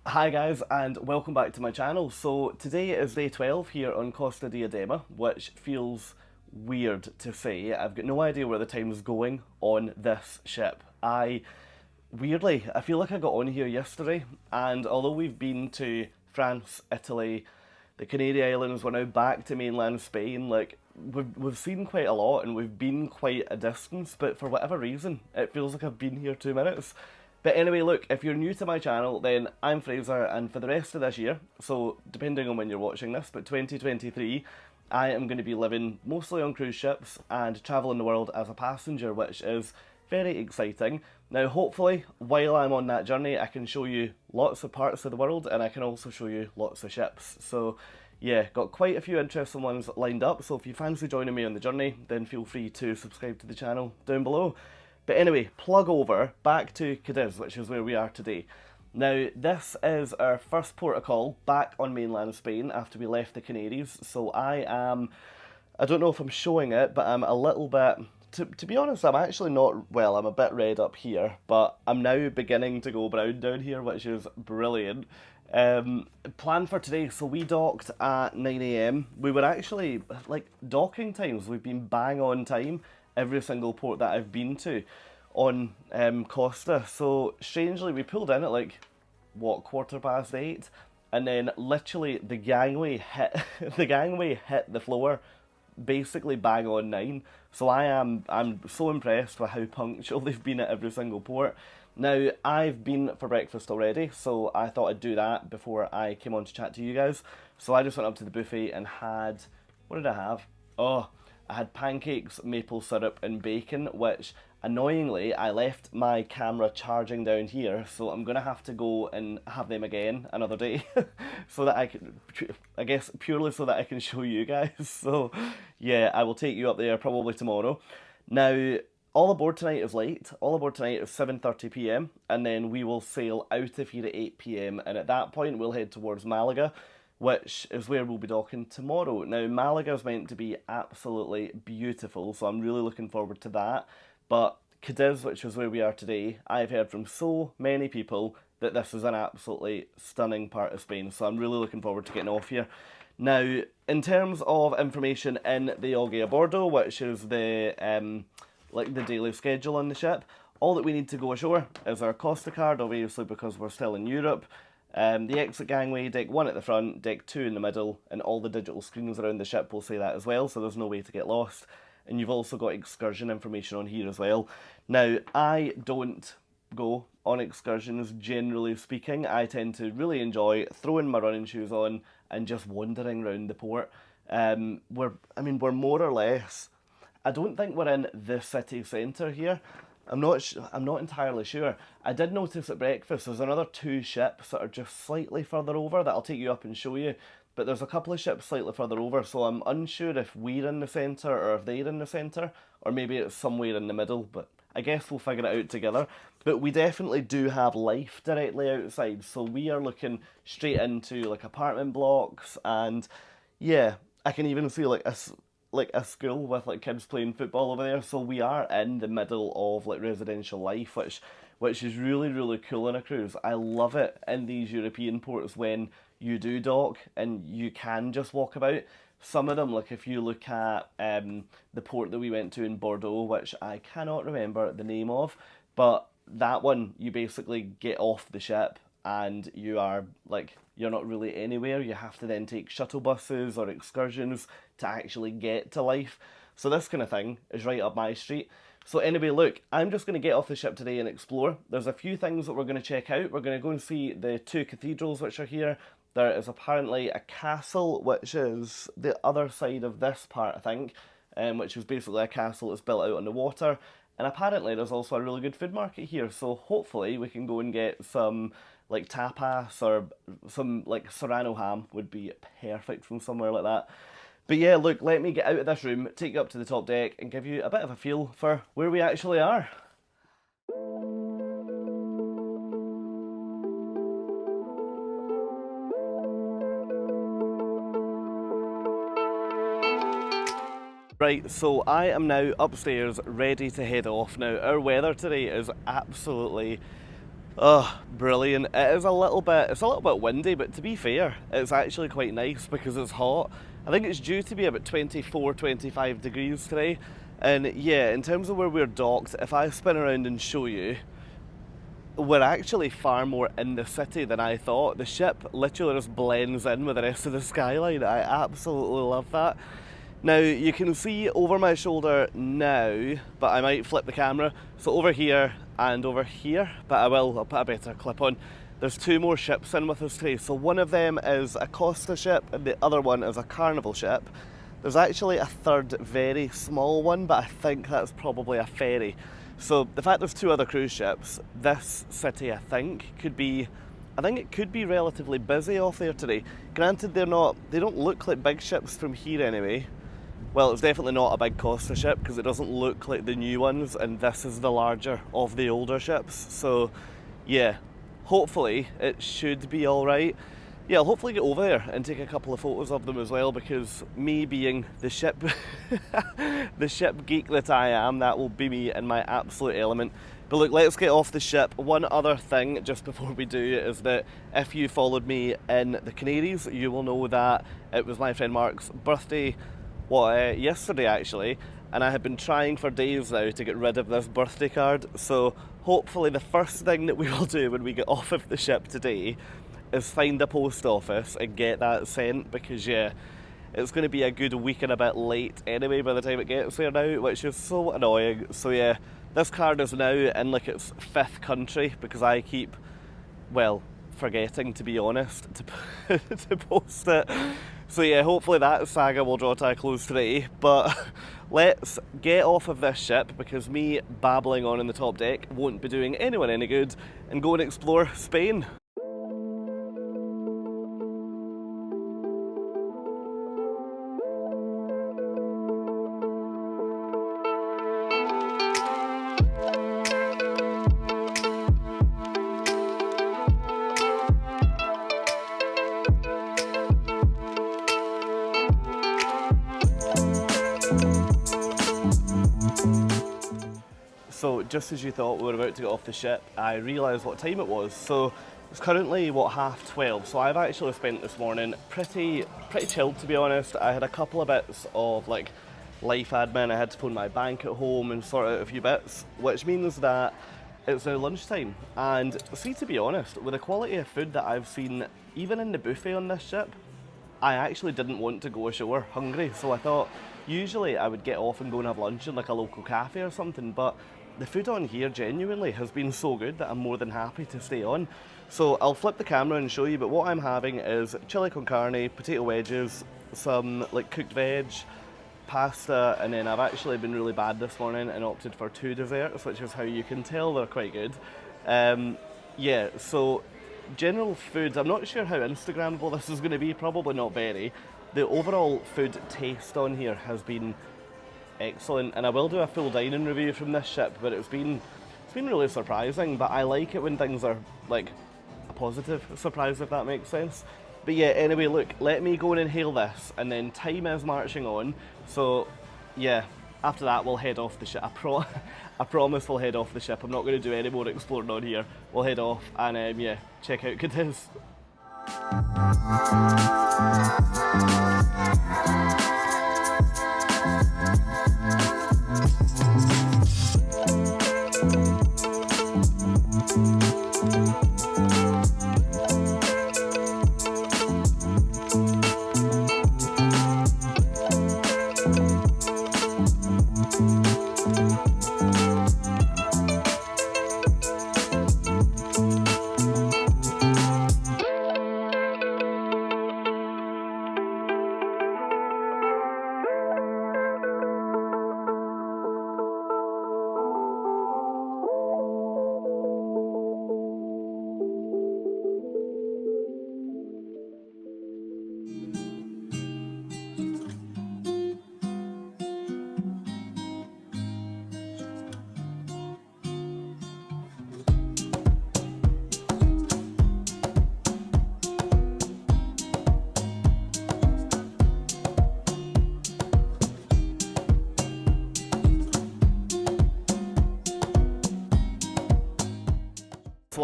Hi guys, and welcome back to my channel. So today is day 12 here on Costa Diadema, which feels weird to say. I've got no idea where the time's going on this ship. Weirdly, I feel like I got on here yesterday, and although we've been to France, Italy, the Canary Islands, we're now back to mainland Spain, like, we've seen quite a lot and we've been quite a distance, but for whatever reason, it feels like I've been here 2 minutes. But anyway, look, if you're new to my channel, then I'm Fraser, and for the rest of this year, so depending on when you're watching this, but 2023, I am going to be living mostly on cruise ships and travelling the world as a passenger, which is very exciting. Now, hopefully, while I'm on that journey, I can show you lots of parts of the world, and I can also show you lots of ships. So, yeah, got quite a few interesting ones lined up, so if you fancy joining me on the journey, then feel free to subscribe to the channel down below. But anyway, plug over back to Cadiz, which is where we are today. Now, this is our first port of call back on mainland Spain after we left the Canaries. So I don't know if I'm showing it, but I'm a little bit, to be honest, I'm actually not, well, I'm a bit red up here, but I'm now beginning to go brown down here, which is brilliant. Plan for today, so we docked at 9 AM. We were actually, like, docking times, we've been bang on time every single port that I've been to on Costa. So strangely, we pulled in at like, what, 8:15, and then literally the gangway hit the floor basically bang on 9. So I'm so impressed with how punctual they've been at every single port. Now, I've been for breakfast already, so I thought I'd do that before I came on to chat to you guys. So I just went up to the buffet and had, what did I have? Oh, I had pancakes, maple syrup and bacon, which annoyingly I left my camera charging down here, so I'm going to have to go and have them again another day so that I can, I guess purely so that I can show you guys. So yeah, I will take you up there probably tomorrow. Now, all aboard tonight is late. All aboard tonight is 7:30 PM, and then we will sail out of here at 8 PM, and at that point we'll head towards Malaga, which is where we'll be docking tomorrow. Now, Malaga is meant to be absolutely beautiful, so I'm really looking forward to that. But Cadiz, which is where we are today, I've heard from so many people that this is an absolutely stunning part of Spain, so I'm really looking forward to getting off here. Now, in terms of information in the Oggi Bordo, which is the like the daily schedule on the ship, all that we need to go ashore is our Costa card, obviously because we're still in Europe. The exit gangway, deck 1 at the front, deck 2 in the middle, and all the digital screens around the ship will say that as well, so there's no way to get lost. And you've also got excursion information on here as well. Now, I don't go on excursions, generally speaking. I tend to really enjoy throwing my running shoes on and just wandering around the port. We're more or less, I don't think we're in the city centre here. I'm not entirely sure. I did notice at breakfast there's another 2 ships that are just slightly further over that I'll take you up and show you. But there's a couple of ships slightly further over, so I'm unsure if we're in the centre or if they're in the centre, or maybe it's somewhere in the middle, but I guess we'll figure it out together. But we definitely do have life directly outside, so we are looking straight into like apartment blocks, and yeah, I can even see like a school with like kids playing football over there, so we are in the middle of like residential life, which is really, really cool on a cruise. I love it in these European ports when you do dock and you can just walk about. Some of them, like if you look at the port that we went to in Bordo, which I cannot remember the name of, but that one, you basically get off the ship and you are like, you're not really anywhere. You have to then take shuttle buses or excursions to actually get to life. So this kind of thing is right up my street. So anyway, look, I'm just going to get off the ship today and explore. There's a few things that we're going to check out. We're going to go and see the 2 cathedrals which are here. There is apparently a castle, which is the other side of this part, I think, which is basically a castle that's built out on the water. And apparently there's also a really good food market here, so hopefully we can go and get some like tapas, or some like serrano ham would be perfect from somewhere like that. But yeah, look, let me get out of this room, take you up to the top deck, and give you a bit of a feel for where we actually are. Right, so I am now upstairs, ready to head off. Now, our weather today is absolutely Brilliant. It's a little bit windy, but to be fair, it's actually quite nice because it's hot. I think it's due to be about 24, 25 degrees today. And yeah, in terms of where we're docked, if I spin around and show you, we're actually far more in the city than I thought. The ship literally just blends in with the rest of the skyline. I absolutely love that. Now, you can see over my shoulder now, but I might flip the camera. So over here and over here, but I'll put a better clip on. There's two more ships in with us today. So one of them is a Costa ship and the other one is a Carnival ship. There's actually a third very small one, but I think that's probably a ferry. So the fact there's two other cruise ships, this city I think it could be relatively busy off there today. Granted, they don't look like big ships from here anyway. Well, it's definitely not a big Costa ship because it doesn't look like the new ones, and this is the larger of the older ships. So yeah, hopefully it should be alright. Yeah, I'll hopefully get over there and take a couple of photos of them as well, because me being the ship the ship geek that I am, that will be me in my absolute element. But look, let's get off the ship. One other thing just before we do is that if you followed me in the Canaries, you will know that it was my friend Mark's birthday yesterday actually, and I had been trying for days now to get rid of this birthday card. So hopefully the first thing that we will do when we get off of the ship today is find a post office and get that sent, because yeah, it's going to be a good week and a bit late anyway by the time it gets there now, which is so annoying. So yeah, this card is now in like its 5th country because I keep, well, forgetting, to be honest, to post it. So yeah, hopefully that saga will draw to a close today, but let's get off of this ship because me babbling on in the top deck won't be doing anyone any good, and go and explore Spain. So just as you thought we were about to get off the ship, I realised what time it was. So it's currently, 12:30. So I've actually spent this morning pretty chilled, to be honest. I had a couple of bits of like life admin. I had to phone my bank at home and sort out a few bits, which means that it's now lunchtime. And see, to be honest, with the quality of food that I've seen, even in the buffet on this ship, I actually didn't want to go ashore hungry. So I thought usually I would get off and go and have lunch in like a local cafe or something, but the food on here genuinely has been so good that I'm more than happy to stay on. So I'll flip the camera and show you, but what I'm having is chili con carne, potato wedges, some like cooked veg, pasta, and then I've actually been really bad this morning and opted for 2 desserts, which is how you can tell they're quite good. Yeah, so general food, I'm not sure how Instagrammable this is going to be, probably not very. The overall food taste on here has been excellent, and I will do a full dining review from this ship, but it's been really surprising. But I like it when things are like a positive surprise, if that makes sense. But yeah, anyway, look, let me go and inhale this, and then time is marching on. So yeah, after that we'll head off the ship. I promise we'll head off the ship. I'm not going to do any more exploring on here. We'll head off and yeah, check out Cadiz.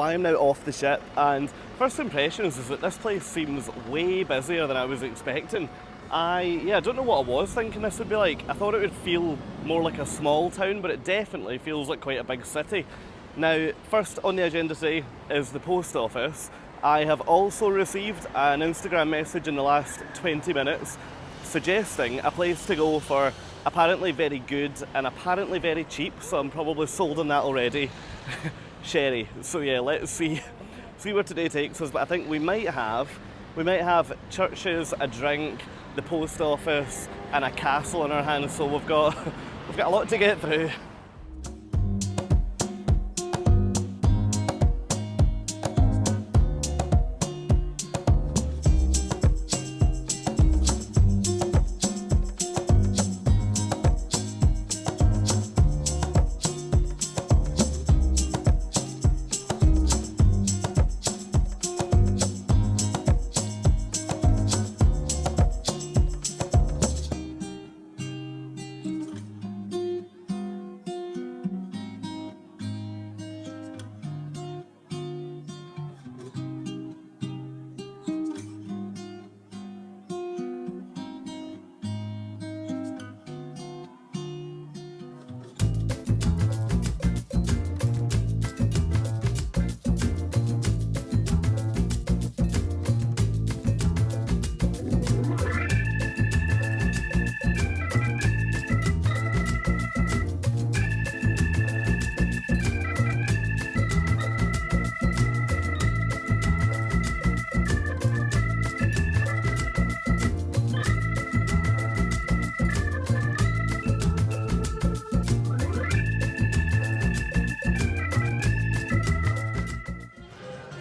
I am now off the ship, and first impressions is that this place seems way busier than I was expecting. I don't know what I was thinking this would be like. I thought it would feel more like a small town, but it definitely feels like quite a big city. Now, first on the agenda today is the post office. I have also received an Instagram message in the last 20 minutes suggesting a place to go for apparently very good and apparently very cheap, so I'm probably sold on that already. Sherry. So yeah, let's see where today takes us. But I think we might have churches, a drink, the post office, and a castle in our hands. So we've got a lot to get through.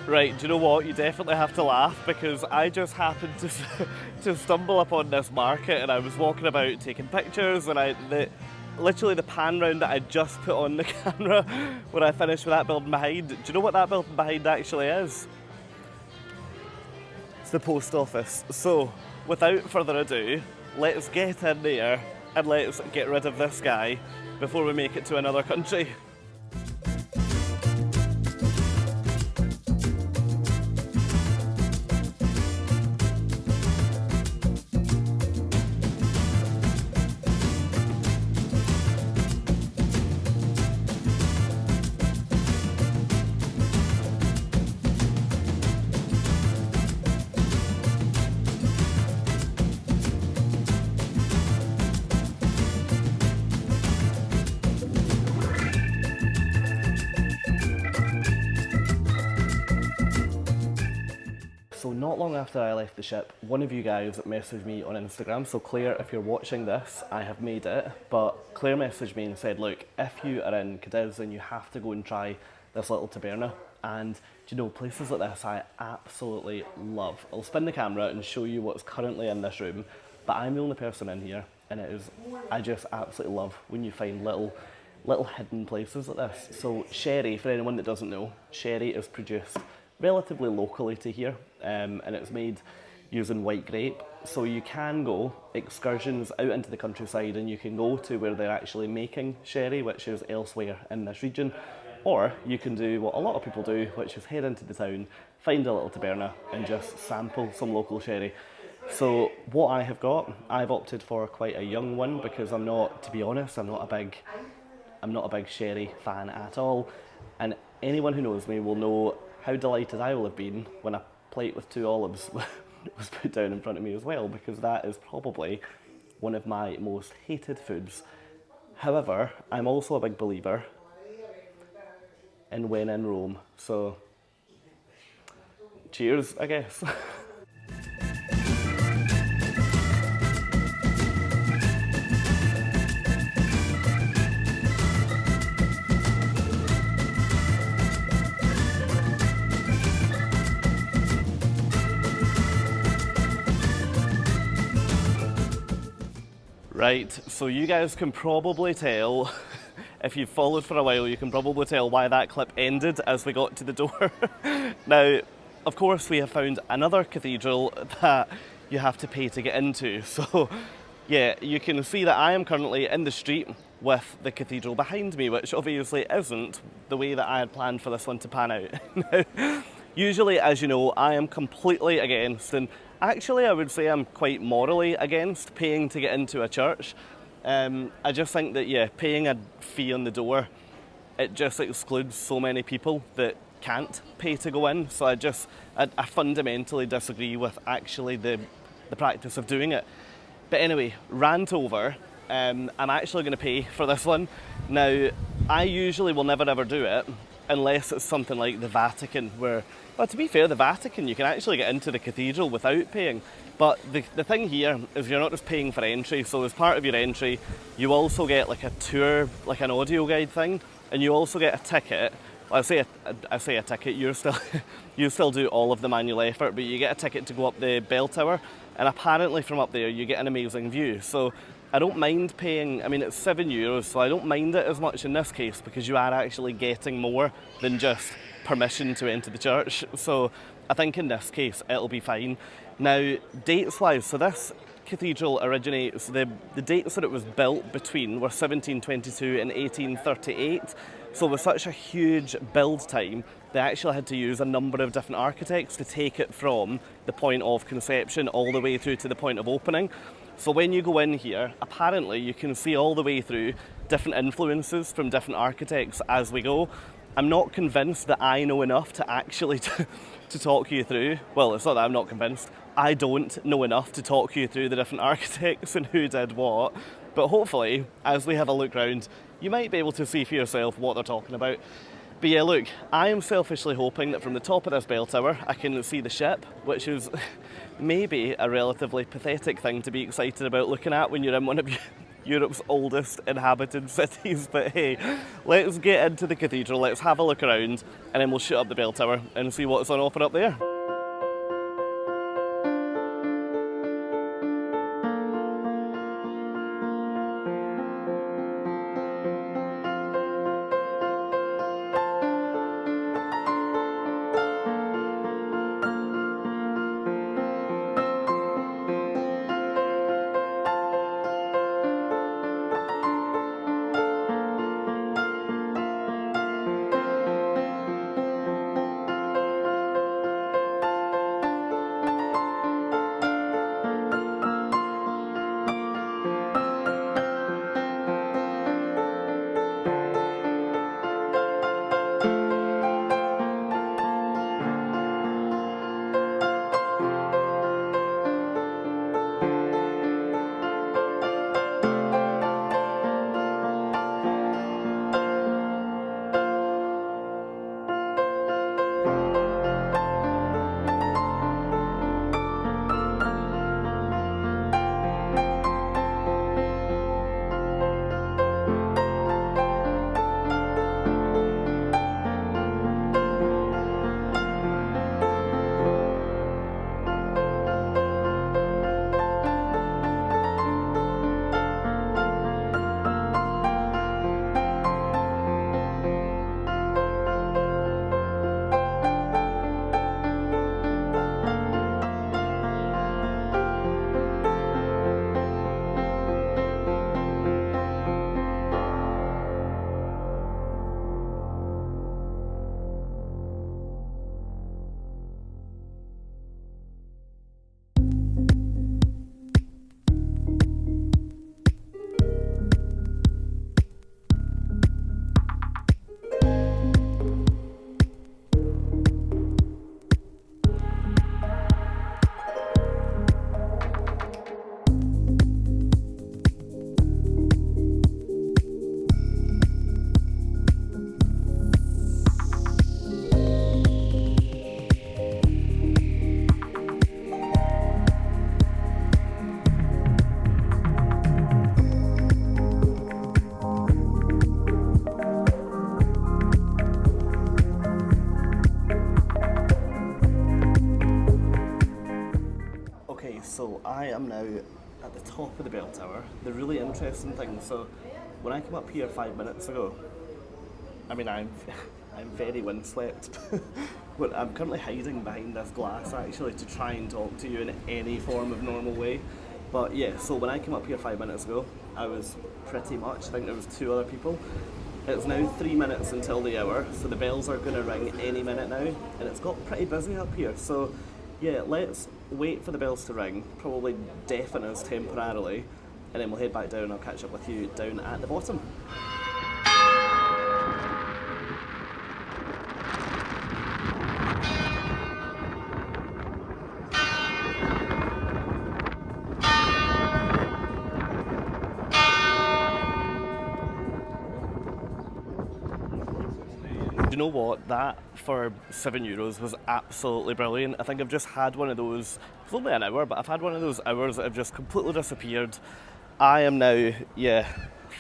Right, do you know what? You definitely have to laugh, because I just happened to stumble upon this market, and I was walking about taking pictures, and literally the pan round that I just put on the camera when I finished with that building behind. Do you know what that building behind actually is? It's the post office. So, without further ado, let's get in there and let's get rid of this guy before we make it to another country. So not long after I left the ship, one of you guys messaged me on Instagram. So Claire, if you're watching this, I have made it. But Claire messaged me and said, look, if you are in Cadiz, then you have to go and try this little taberna. And do you know, places like this I absolutely love. I'll spin the camera and show you what's currently in this room, but I'm the only person in here, and I just absolutely love when you find little hidden places like this. So sherry, for anyone that doesn't know, sherry is produced relatively locally to here, and it's made using white grape. So you can go excursions out into the countryside, and you can go to where they're actually making sherry, which is elsewhere in this region, or you can do what a lot of people do, which is head into the town, find a little taberna and just sample some local sherry. So what I have got, I've opted for quite a young one, because I'm not a big sherry fan at all, and anyone who knows me will know how delighted I will have been when a plate with 2 olives was put down in front of me as well, because that is probably one of my most hated foods. However, I'm also a big believer in when in Rome, so cheers, I guess. Right, so you guys can probably tell, if you've followed for a while, you can probably tell why that clip ended as we got to the door. Now, of course, we have found another cathedral that you have to pay to get into. So Yeah, you can see that I am currently in the street with the cathedral behind me, which obviously isn't the way that I had planned for this one to pan out. Now, usually, as you know, I am completely against, and actually I would say I'm quite morally against paying to get into a church. I just think that, yeah, paying a fee on the door, it just excludes so many people that can't pay to go in. So I fundamentally disagree with actually the practice of doing it. But anyway, rant over. I'm actually going to pay for this one. Now, I usually will never ever do it unless it's something like the Vatican, where, well, to be fair, the Vatican, you can actually get into the cathedral without paying. But the thing here is you're not just paying for entry, so as part of your entry, you also get like a tour, like an audio guide thing, and you also get a ticket. Well, I say a ticket, you still do all of the manual effort, but you get a ticket to go up the bell tower, and apparently from up there you get an amazing view. So I don't mind paying, I mean it's €7, so I don't mind it as much in this case because you are actually getting more than just permission to enter the church. So I think in this case it'll be fine. Now, dates wise, so this cathedral originates, the dates that it was built between were 1722 and 1838. So with such a huge build time, they actually had to use a number of different architects to take it from the point of conception all the way through to the point of opening. So when you go in here, apparently you can see all the way through different influences from different architects as we go. I'm not convinced that I know enough to actually to talk you through. Well, it's not that I'm not convinced. I don't know enough to talk you through the different architects and who did what. But hopefully, as we have a look round, you might be able to see for yourself what they're talking about. But yeah, look, I am selfishly hoping that from the top of this bell tower, I can see the ship, which is maybe a relatively pathetic thing to be excited about looking at when you're in one of Europe's oldest inhabited cities. But hey, let's get into the cathedral, let's have a look around, and then we'll shoot up the bell tower and see what's on offer up there. So I am now at the top of the bell tower. The really interesting thing, so when I came up here 5 minutes ago, I mean I'm very windswept, but I'm currently hiding behind this glass actually to try and talk to you in any form of normal way. But yeah, so when I came up here 5 minutes ago, I was pretty much, I think there was 2 other people. It's now 3 minutes until the hour, so the bells are going to ring any minute now, and it's got pretty busy up here. So yeah, let's wait for the bells to ring, probably deafen us temporarily, and then we'll head back down and I'll catch up with you down at the bottom. You know what, that for €7 was absolutely brilliant. I think I've just had one of those, it's only an hour, but I've had one of those hours that have just completely disappeared. I am now, yeah,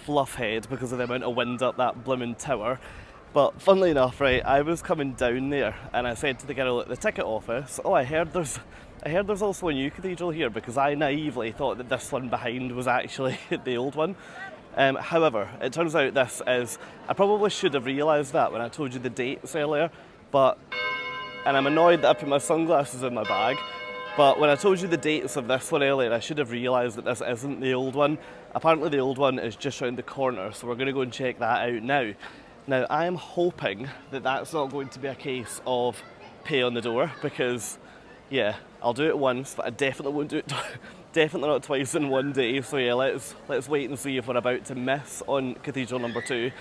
fluffhead because of the amount of wind up that blooming tower. But funnily enough, right, I was coming down there and I said to the girl at the ticket office, oh, I heard there's also a new cathedral here, because I naively thought that this one behind was actually the old one. However, it turns out this is, I probably should have realised that when I told you the dates earlier, and I'm annoyed that I put my sunglasses in my bag, but when I told you the dates of this one earlier, I should have realised that this isn't the old one. Apparently the old one is just round the corner, so we're going to go and check that out now. Now, I am hoping that that's not going to be a case of pay on the door, because, yeah, I'll do it once, but I definitely won't do it definitely not twice in one day. So yeah, let's wait and see if we're about to miss on Cathedral number 2.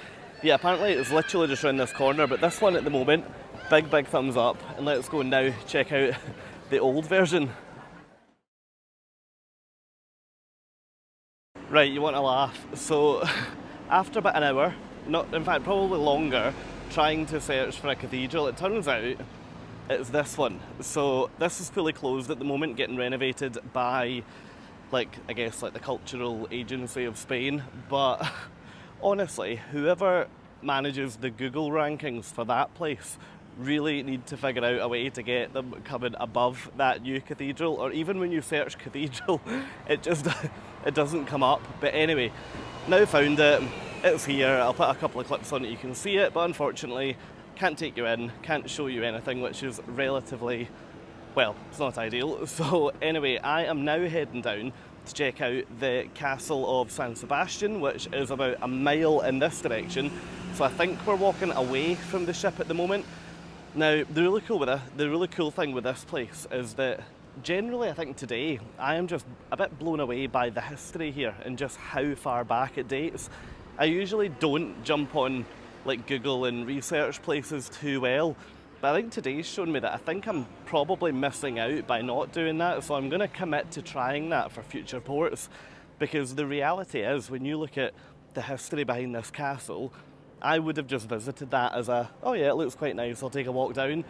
Yeah, apparently it's literally just around this corner, but this one at the moment, big thumbs up, and let's go now check out the old version. Right, you want to laugh. So after about an hour, in fact probably longer, trying to search for a cathedral, it turns out it's this one. So this is fully closed at the moment, getting renovated by, I guess the Cultural Agency of Spain. But honestly, whoever manages the Google rankings for that place really need to figure out a way to get them coming above that new cathedral, or even when you search cathedral, it doesn't come up. But anyway, now found it, it's here. I'll put a couple of clips on it, you can see it, but unfortunately can't take you in, can't show you anything, which is relatively, well, it's not ideal. So anyway, I am now heading down to check out the castle of San Sebastián, which is about a mile in this direction. So I think we're walking away from the ship at the moment. Now, the really cool thing with this place is that generally, I think today, I am just a bit blown away by the history here and just how far back it dates. I usually don't jump on Google and research places too well, but I think today's shown me that I think I'm probably missing out by not doing that, so I'm going to commit to trying that for future ports, because the reality is, when you look at the history behind this castle, I would have just visited that as oh yeah, it looks quite nice, I'll take a walk down.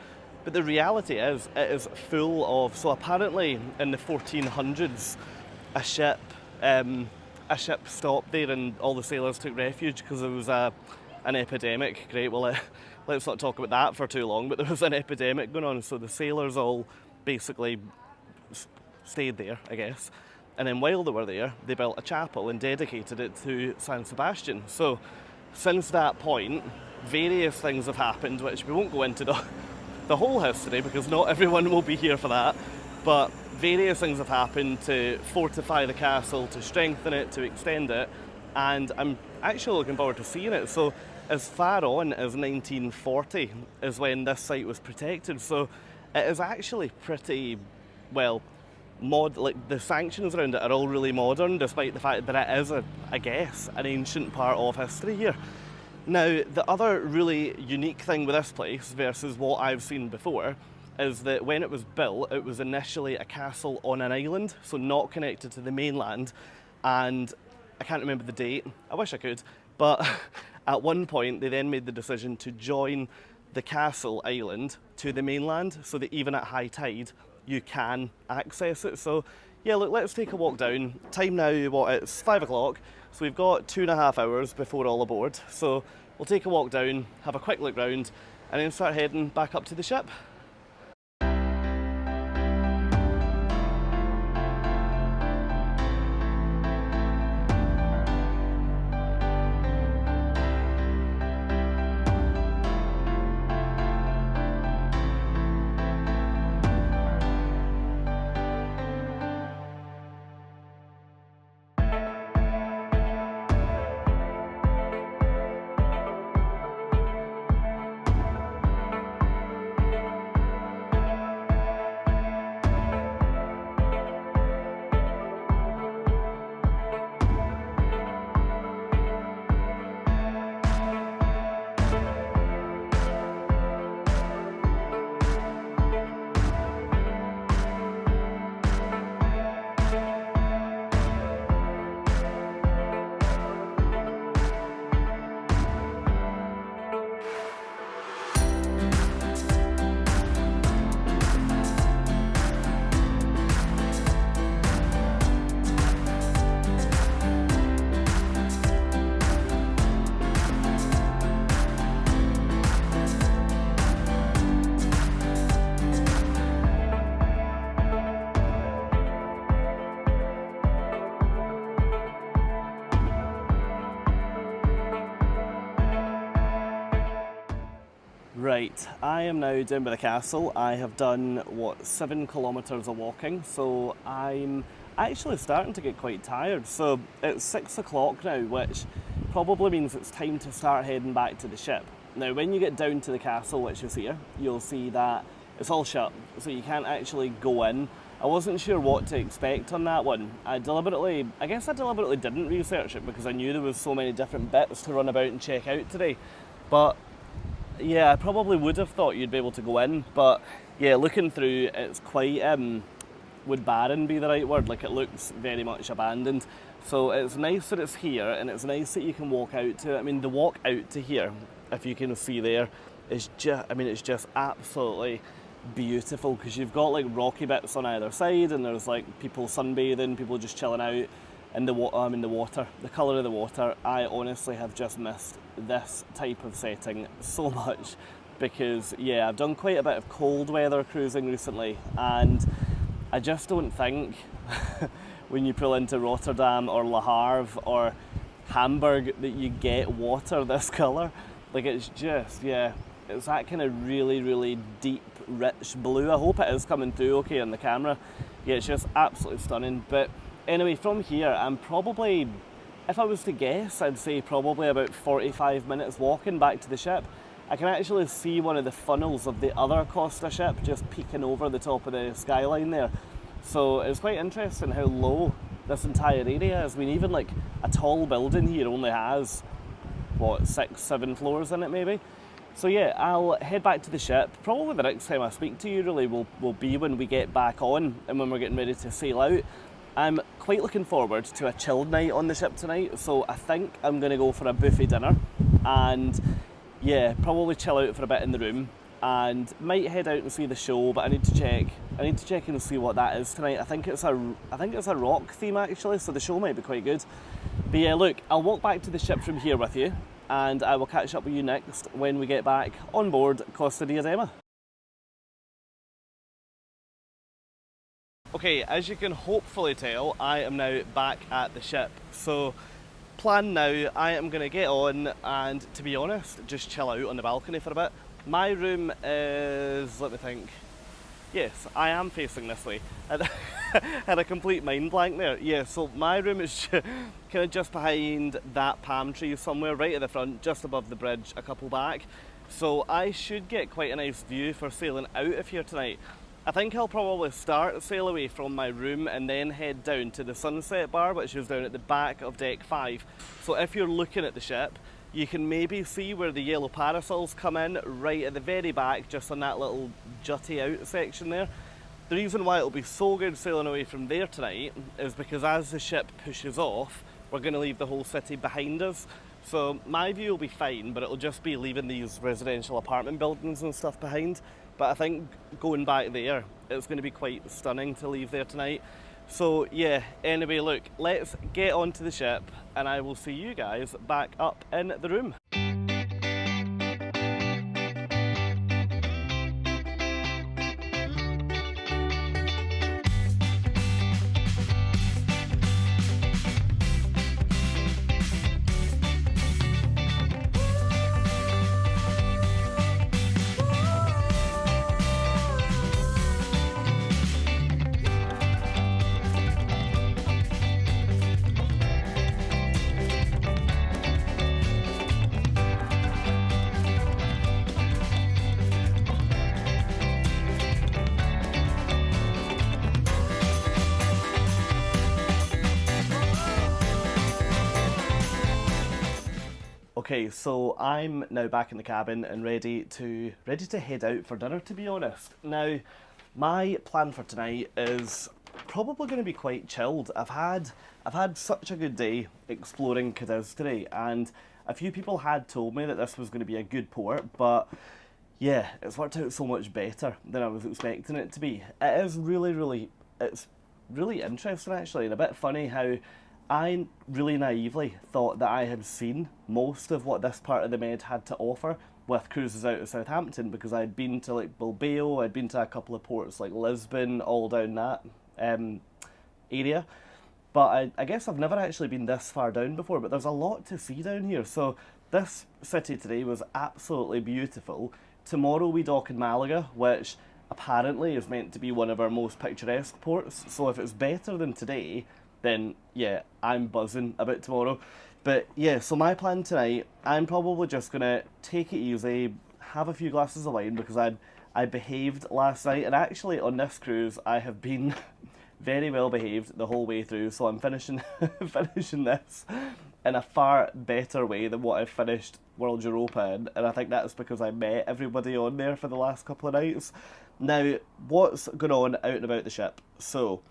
But the reality is, it is full of, so apparently in the 1400s, a ship stopped there and all the sailors took refuge because there was an epidemic. Great, well, let's not talk about that for too long, but there was an epidemic going on, so the sailors all basically stayed there, I guess. And then while they were there, they built a chapel and dedicated it to San Sebastián. So since that point, various things have happened, which we won't go into the whole history, because not everyone will be here for that, but various things have happened to fortify the castle, to strengthen it, to extend it, and I'm actually looking forward to seeing it. So as far on as 1940 is when this site was protected, so it is actually pretty, well, the sanctions around it are all really modern, despite the fact that it is, I guess, an ancient part of history here. Now, the other really unique thing with this place versus what I've seen before is that when it was built, it was initially a castle on an island, so not connected to the mainland, and I can't remember the date, I wish I could, but at one point they then made the decision to join the castle island to the mainland, so that even at high tide you can access it. So yeah, look, let's take a walk down. Time now, it's 5 o'clock, so we've got 2.5 hours before all aboard. So we'll take a walk down, have a quick look round, and then start heading back up to the ship. Right, I am now down by the castle. I have done, 7 kilometres of walking, so I'm actually starting to get quite tired. So it's 6 o'clock now, which probably means it's time to start heading back to the ship. Now, when you get down to the castle, which is here, you'll see that it's all shut, so you can't actually go in. I wasn't sure what to expect on that one. I guess I deliberately didn't research it because I knew there was so many different bits to run about and check out today. But yeah, I probably would have thought you'd be able to go in, but yeah, looking through, it's quite, would barren be the right word? Like, it looks very much abandoned. So it's nice that it's here, and it's nice that you can walk out to it. I mean, the walk out to here, if you can see there, is it's just absolutely beautiful, because you've got like rocky bits on either side, and there's like people sunbathing, people just chilling out in the water. The colour of the water, I honestly have just missed this type of setting so much, because yeah, I've done quite a bit of cold weather cruising recently, and I just don't think when you pull into Rotterdam or Le Havre or Hamburg that you get water this colour. Like, it's just, yeah, it's that kind of really, really deep, rich blue. I hope it is coming through okay on the camera. Yeah, it's just absolutely stunning. But anyway, from here, I'm probably, if I was to guess, I'd say probably about 45 minutes walking back to the ship. I can actually see one of the funnels of the other Costa ship just peeking over the top of the skyline there. So it's quite interesting how low this entire area is. I mean, even like a tall building here only has, 6, 7 floors in it maybe. So yeah, I'll head back to the ship. Probably the next time I speak to you really will be when we get back on and when we're getting ready to sail out. I'm quite looking forward to a chilled night on the ship tonight, so I think I'm going to go for a buffet dinner and yeah, probably chill out for a bit in the room, and might head out and see the show, but I need to check and see what that is tonight. I think it's a rock theme actually, so the show might be quite good. But yeah, look, I'll walk back to the ship from here with you, and I will catch up with you next when we get back on board Costa Diadema. Okay, as you can hopefully tell, I am now back at the ship. So, plan now, I am going to get on and, to be honest, just chill out on the balcony for a bit. My room is, let me think, yes, I am facing this way. I had a complete mind blank there. Yeah, so my room is kind of just behind that palm tree somewhere, right at the front, just above the bridge, a couple back. So I should get quite a nice view for sailing out of here tonight. I think I'll probably start sail away from my room and then head down to the sunset bar, which is down at the back of deck 5. So if you're looking at the ship, you can maybe see where the yellow parasols come in right at the very back, just on that little jutty out section there. The reason why it'll be so good sailing away from there tonight is because as the ship pushes off, we're going to leave the whole city behind us. So my view will be fine, but it'll just be leaving these residential apartment buildings and stuff behind. But I think going back there, it's going to be quite stunning to leave there tonight. So yeah, anyway, look, let's get onto the ship and I will see you guys back up in the room. Okay, so I'm now back in the cabin and ready to head out for dinner, to be honest. Now, my plan for tonight is probably going to be quite chilled. I've had such a good day exploring Cadiz today, and a few people had told me that this was going to be a good port, but yeah, it's worked out so much better than I was expecting it to be. It's really interesting actually, and a bit funny how I really naively thought that I had seen most of what this part of the Med had to offer with cruises out of Southampton, because I'd been to like Bilbao, I'd been to a couple of ports like Lisbon, all down that area. But I guess I've never actually been this far down before, but there's a lot to see down here. So this city today was absolutely beautiful. tomorrow we dock in Malaga, which apparently is meant to be one of our most picturesque ports. So if it's better than today, then yeah, I'm buzzing about tomorrow. But yeah, so my plan tonight, I'm probably just gonna take it easy, have a few glasses of wine because I behaved last night, and actually on this cruise I have been very well behaved the whole way through. So I'm finishing finishing this in a far better way than what I finished World Europa in, and I think that's because I met everybody on there for the last couple of nights. Now, what's going on out and about the ship? So,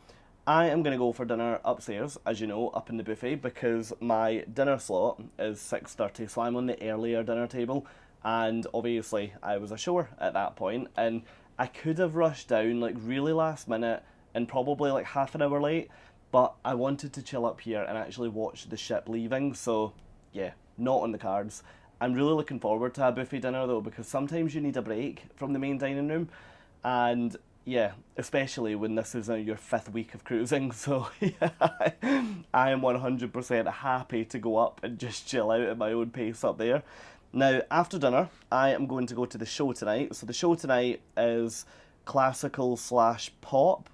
I am going to go for dinner upstairs, as you know, up in the buffet, because my dinner slot is 6:30, so I'm on the earlier dinner table, and obviously I was ashore at that point, and I could have rushed down like really last minute and probably like half an hour late, but I wanted to chill up here and actually watch the ship leaving, so yeah, not on the cards. I'm really looking forward to a buffet dinner though, because sometimes you need a break from the main dining room, and yeah, especially when this is now your 5th week of cruising, so yeah, I am 100% happy to go up and just chill out at my own pace up there. Now, after dinner, I am going to go to the show tonight. So the show tonight is classical slash pop,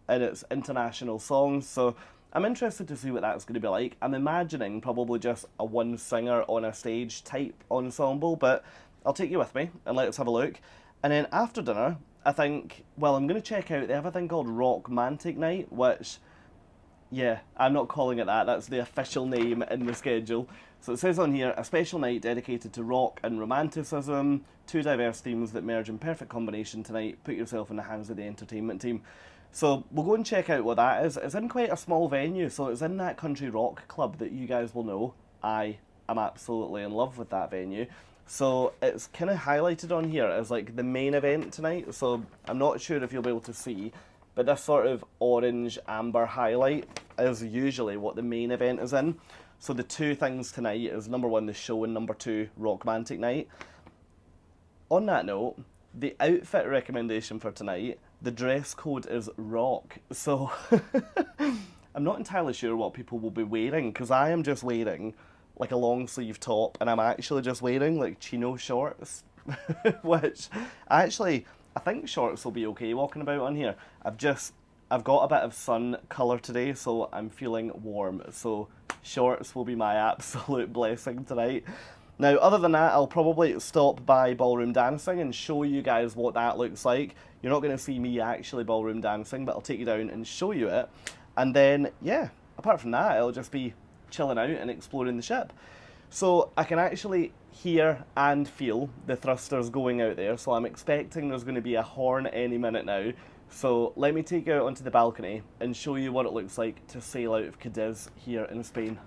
and it's international songs, so I'm interested to see what that's going to be like. I'm imagining probably just a one singer on a stage type ensemble, but I'll take you with me and let's have a look. And then after dinner, I think, well, I'm going to check out, they have a thing called Rockmantic Night, which, yeah, I'm not calling it that, that's the official name in the schedule. So it says on here, a special night dedicated to rock and romanticism, two diverse themes that merge in perfect combination tonight. Put yourself in the hands of the entertainment team. So we'll go and check out what that is. It's in quite a small venue, so it's in that country rock club that you guys will know. I am absolutely in love with that venue. So it's kind of highlighted on here as like the main event tonight, so I'm not sure if you'll be able to see, but this sort of orange amber highlight is usually what the main event is in. So the two things tonight is number 1, the show, and number 2, Rockmantic Night. On that note, the outfit recommendation for tonight, the dress code is rock. So I'm not entirely sure what people will be wearing, because I am just wearing like a long sleeve top, and I'm actually just wearing like chino shorts, which I think shorts will be okay walking about on here. I've got a bit of sun colour today, so I'm feeling warm, so shorts will be my absolute blessing tonight. Now, other than that, I'll probably stop by ballroom dancing and show you guys what that looks like. You're not going to see me actually ballroom dancing, but I'll take you down and show you it. And then, yeah, apart from that, it'll just be chilling out and exploring the ship. So I can actually hear and feel the thrusters going out there, so I'm expecting there's going to be a horn any minute now. So let me take you out onto the balcony and show you what it looks like to sail out of Cadiz here in Spain.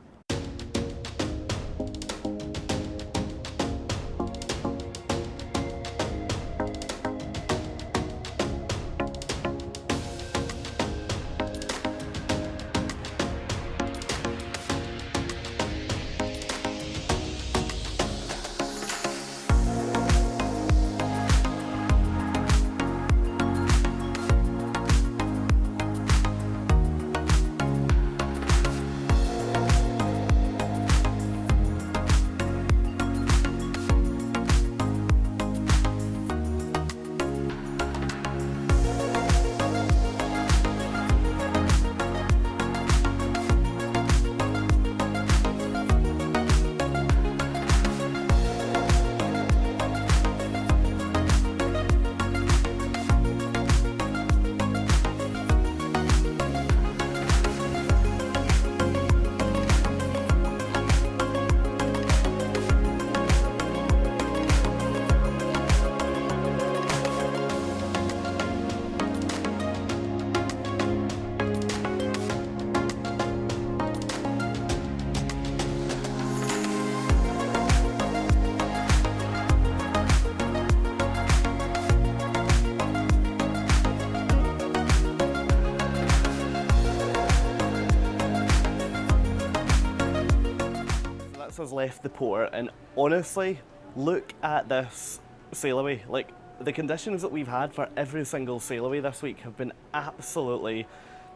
Has left the port, and honestly, look at this sailaway. Like, the conditions that we've had for every single sailaway this week have been absolutely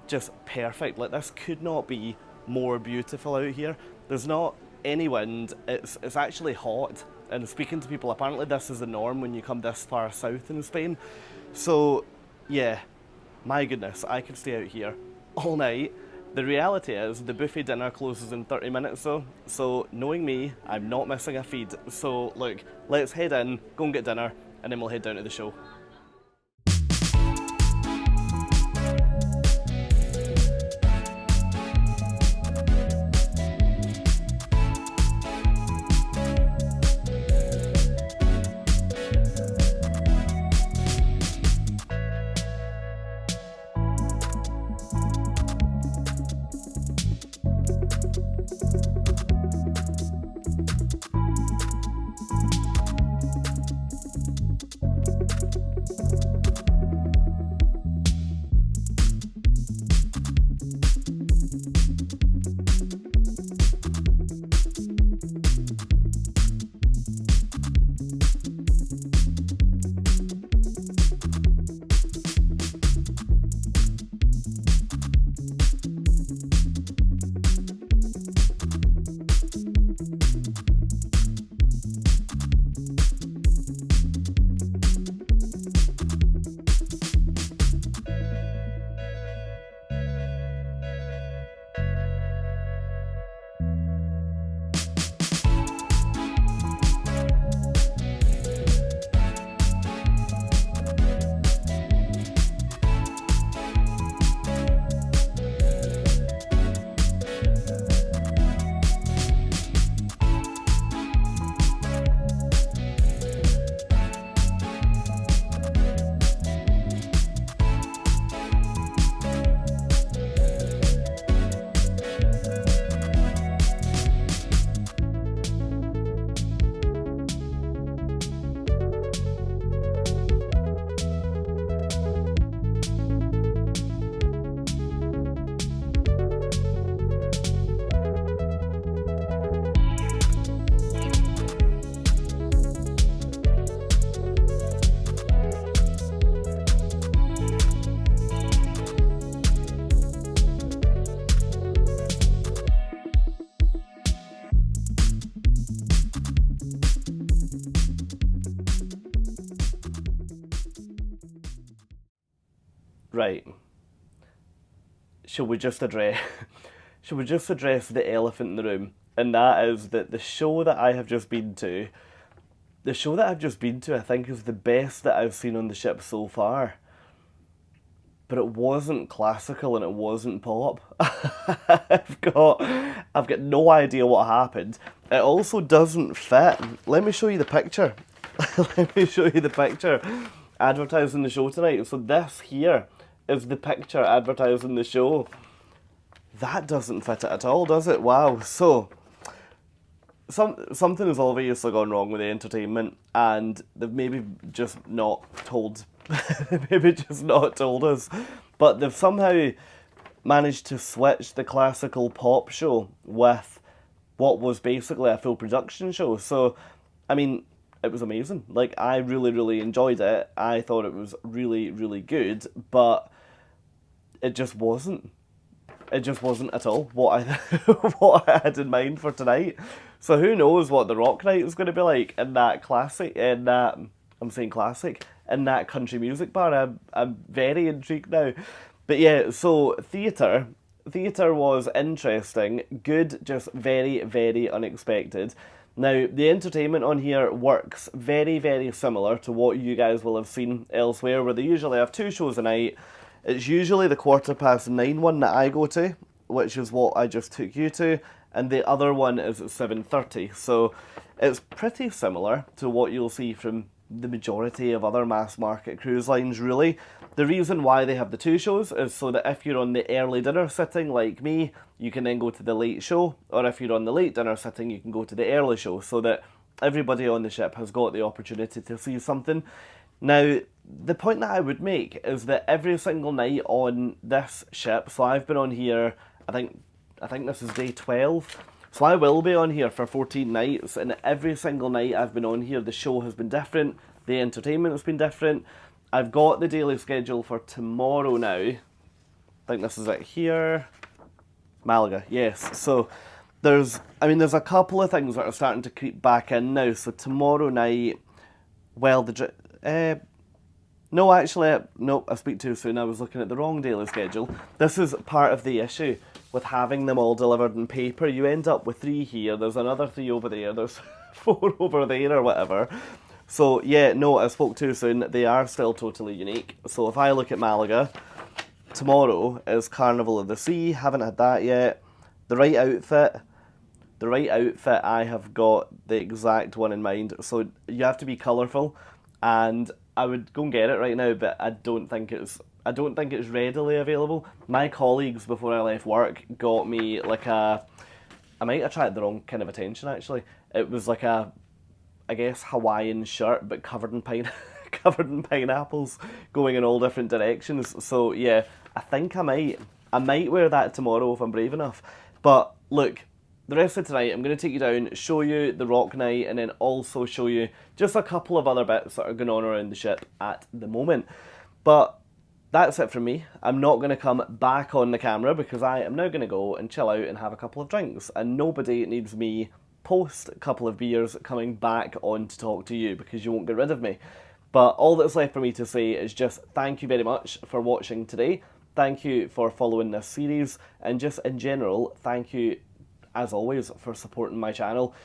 just perfect. Like, this could not be more beautiful out here. There's not any wind, it's actually hot, and speaking to people, apparently this is the norm when you come this far south in Spain. So, yeah, my goodness, I could stay out here all night. The reality is the buffet dinner closes in 30 minutes though, so knowing me, I'm not missing a feed. So look, let's head in, go and get dinner, and then we'll head down to the show. Right. Should we just address the elephant in the room? And that is that the show that I've just been to, I think is the best that I've seen on the ship so far. But it wasn't classical and it wasn't pop. I've got no idea what happened. It also doesn't fit. Let me show you the picture. Let me show you the picture advertising the show tonight. So this here is the picture advertising the show. That doesn't fit it at all, does it? Wow. So something has obviously gone wrong with the entertainment, and they've maybe just not told us. But they've somehow managed to switch the classical pop show with what was basically a full production show. So, I mean, it was amazing. Like, I really, really enjoyed it. I thought it was really, really good, but it just wasn't. It just wasn't at all what I had in mind for tonight. So who knows what the rock night is going to be like in that in that country music bar. I'm very intrigued now. But yeah, so theatre was interesting, good, just very, very unexpected. Now, the entertainment on here works very, very similar to what you guys will have seen elsewhere, where they usually have 2 shows a night. It's usually the 9:15 one that I go to, which is what I just took you to, and the other one is at 7:30. So it's pretty similar to what you'll see from the majority of other mass market cruise lines, really. The reason why they have the 2 shows is so that if you're on the early dinner sitting like me, you can then go to the late show, or if you're on the late dinner sitting, you can go to the early show, so that everybody on the ship has got the opportunity to see something. Now, the point that I would make is that every single night on this ship, so I've been on here, I think this is day 12, so I will be on here for 14 nights, and every single night I've been on here, the show has been different, the entertainment has been different. I've got the daily schedule for tomorrow now. I think this is it here. Malaga, yes. So there's a couple of things that are starting to creep back in now. So tomorrow night, well, no, actually, no, I speak too soon. I was looking at the wrong daily schedule. This is part of the issue with having them all delivered in paper. You end up with 3 here, there's another 3 over there, there's 4 over there or whatever. So yeah, no, I spoke too soon. They are still totally unique. So if I look at Malaga, tomorrow is Carnival of the Sea. Haven't had that yet. The right outfit, I have got the exact one in mind. So you have to be colourful, and I would go and get it right now, but I don't think it's readily available. My colleagues before I left work got me like I might have tried the wrong kind of attention actually. It was like a, I guess, Hawaiian shirt but covered in covered in pineapples going in all different directions. So yeah, I think I might wear that tomorrow if I'm brave enough. But look, the rest of tonight I'm going to take you down, show you the rock night, and then also show you just a couple of other bits that are going on around the ship at the moment. But that's it from me. I'm not going to come back on the camera because I am now going to go and chill out and have a couple of drinks. And nobody needs me post a couple of beers coming back on to talk to you because you won't get rid of me. But all that's left for me to say is just thank you very much for watching today. Thank you for following this series, and just in general, thank you as always for supporting my channel.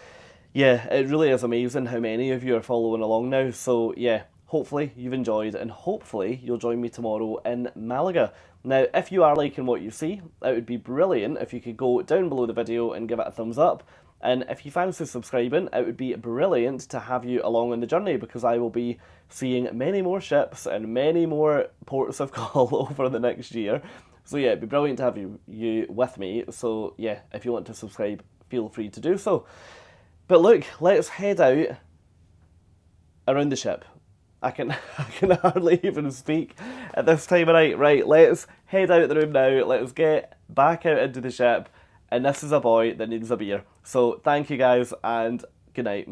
Yeah, it really is amazing how many of you are following along now. So yeah, hopefully you've enjoyed, and hopefully you'll join me tomorrow in Malaga. Now, if you are liking what you see, it would be brilliant if you could go down below the video and give it a thumbs up. And if you fancy subscribing, it would be brilliant to have you along on the journey, because I will be seeing many more ships and many more ports of call over the next year. So yeah, it'd be brilliant to have you with me. So yeah, if you want to subscribe, feel free to do so. But look, let's head out around the ship. I can hardly even speak at this time of night. Right, let's head out the room now. Let's get back out into the ship. And this is a boy that needs a beer. So thank you guys, and good night.